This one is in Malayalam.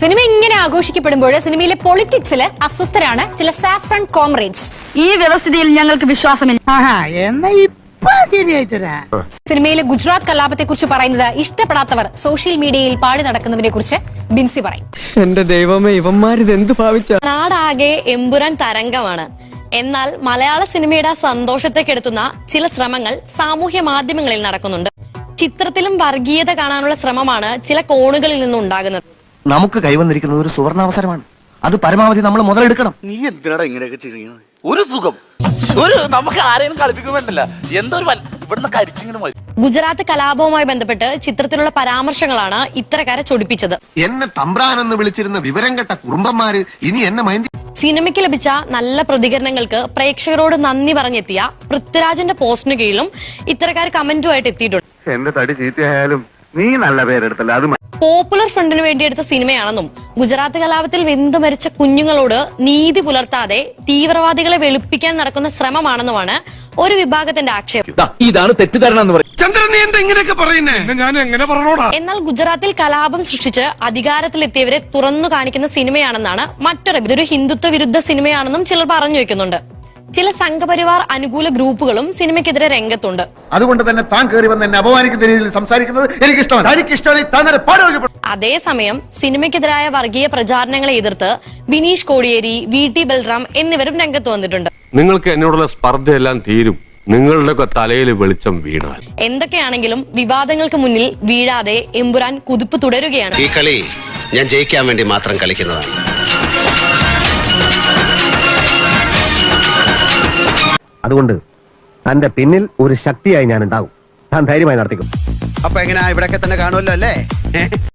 സിനിമ ഇങ്ങനെ ആഘോഷിക്കപ്പെടുമ്പോൾ സിനിമയിലെ പൊളിറ്റിക്സില് അസ്വസ്ഥരാണ് ചില സാഫ്രൺ കോമ്രേഡ്സ്. ഈ വ്യവസ്ഥിതിയിൽ ഞങ്ങൾക്ക് വിശ്വാസമില്ല. സിനിമയിലെ ഗുജറാത്ത് കലാപത്തെ കുറിച്ച് പറയുന്നത് ഇഷ്ടപ്പെടാത്തവർ സോഷ്യൽ മീഡിയയിൽ പാടി നടക്കുന്നതിനെ കുറിച്ച് ബിൻസി പറയും. എന്റെ ദൈവമേ, ഇവന്മാരിത് എന്ത് ഭാവിച്ച? നാടാകെ എമ്പുരാൻ തരംഗമാണ്. എന്നാൽ മലയാള സിനിമയുടെ സന്തോഷത്തെ കെടുത്തുന്ന ചില ശ്രമങ്ങൾ സാമൂഹ്യ മാധ്യമങ്ങളിൽ നടക്കുന്നുണ്ട്. ചിത്രത്തിലും വർഗീയത കാണാനുള്ള ശ്രമമാണ് ചില കോണുകളിൽ നിന്നുണ്ടാകുന്നത്. നമുക്ക് കൈവന്നിരിക്കുന്നത് ഒരു സുവർണാവസരമാണ്. അത് പരമാവധി നമ്മൾ മുതലെടുക്കണം. നീ എന്തിനാടാ ഇങ്ങനെയൊക്കെ ചെയ്യുന്നത്? ഒരു സുഖം, നമുക്ക് ആരെയും കളിപ്പിക്കുമ്പോണ്ടല്ല എന്തോ ഇവിടുന്ന് കരിച്ചിങ്ങനെ മതി. ഗുജറാത്ത് കലാപവുമായി ബന്ധപ്പെട്ട് ചിത്രത്തിലുള്ള പരാമർശങ്ങളാണ് ഇത്തരക്കാരെ ചൊടിപ്പിച്ചത്. എന്നെ തമ്പ്രാനെന്ന് വിളിച്ചിരുന്ന വിവരം കെട്ട കുറുമ്പന്മാര് ഇനി എന്നെ മൈൻഡ്. സിനിമയ്ക്ക് ലഭിച്ച നല്ല പ്രതികരണങ്ങൾക്ക് പ്രേക്ഷകരോട് നന്ദി പറഞ്ഞെത്തിയ പൃഥ്വിരാജിന്റെ പോസ്റ്റിന് കീഴിലും ഇത്തരക്കാർ കമന്റുമായിട്ട് എത്തിയിട്ടുണ്ട്. എന്റെ തടി ചീത്തയായാലും നീ നല്ല പേരെടുത്തല്ല. അത് പോപ്പുലർ ഫ്രണ്ടിന് വേണ്ടി എടുത്ത സിനിമയാണെന്നും ഗുജറാത്ത് കലാപത്തിൽ വെന്തു മരിച്ച കുഞ്ഞുങ്ങളോട് നീതി പുലർത്താതെ തീവ്രവാദികളെ വെളുപ്പിക്കാൻ നടക്കുന്ന ശ്രമമാണെന്നുമാണ് ഒരു വിഭാഗത്തിന്റെ ആക്ഷേപം. ഇതാണ് തെറ്റിദ്ധാരണ എന്ന് പറയും. ചന്ദ്രൻ, നീ എന്താ ഇങ്ങനെയൊക്കെ പറയുന്നേ? ഞാൻ എങ്ങനെ പറഞ്ഞോടാ? എന്നാൽ ഗുജറാത്തിൽ കലാപം സൃഷ്ടിച്ച് അധികാരത്തിലെത്തിയവരെ തുറന്നു കാണിക്കുന്ന സിനിമയാണെന്നാണ് മറ്റൊരു. ഇതൊരു ഹിന്ദുത്വ വിരുദ്ധ സിനിമയാണെന്നും ചിലർ പറഞ്ഞു വെക്കുന്നുണ്ട്. ചില സംഘപരിവാർ അനുകൂല ഗ്രൂപ്പുകളും സിനിമയ്ക്കെതിരെ രംഗത്തുണ്ട്. അതുകൊണ്ട് തന്നെ താൻ കയറി വന്ന് എന്നെ അപമാനിക്കുന്ന രീതിയിൽ സംസാരിക്കുന്നത് എനിക്കിഷ്ടമാണ്. അതേസമയം സിനിമയ്ക്കെതിരായ വർഗീയ പ്രചാരണങ്ങളെ എതിർത്ത് ബിനീഷ് കോടിയേരി, VT ബൽറാം എന്നിവരും രംഗത്ത് വന്നിട്ടുണ്ട്. നിങ്ങൾക്ക് എന്നോടുള്ള സ്പർദ്ധയെല്ലാം തീരും നിങ്ങളുടെ തലയിൽ വെളിച്ചം വീണാൽ. എന്തൊക്കെയാണെങ്കിലും വിവാദങ്ങൾക്ക് മുന്നിൽ വീഴാതെ എമ്പുരാൻ കുതിപ്പ് തുടരുകയാണ്. ഈ കളി ഞാൻ ജയിക്കാൻ വേണ്ടി മാത്രം കളിക്കുന്നതാണ്. അതുകൊണ്ട് തന്റെ പിന്നിൽ ഒരു ശക്തിയായി ഞാൻ ഉണ്ടാകും. താൻ ധൈര്യമായി നടത്തിക്കും. അപ്പൊ എങ്ങനെയാ ഇവിടൊക്കെ തന്നെ കാണുമല്ലോ അല്ലേ?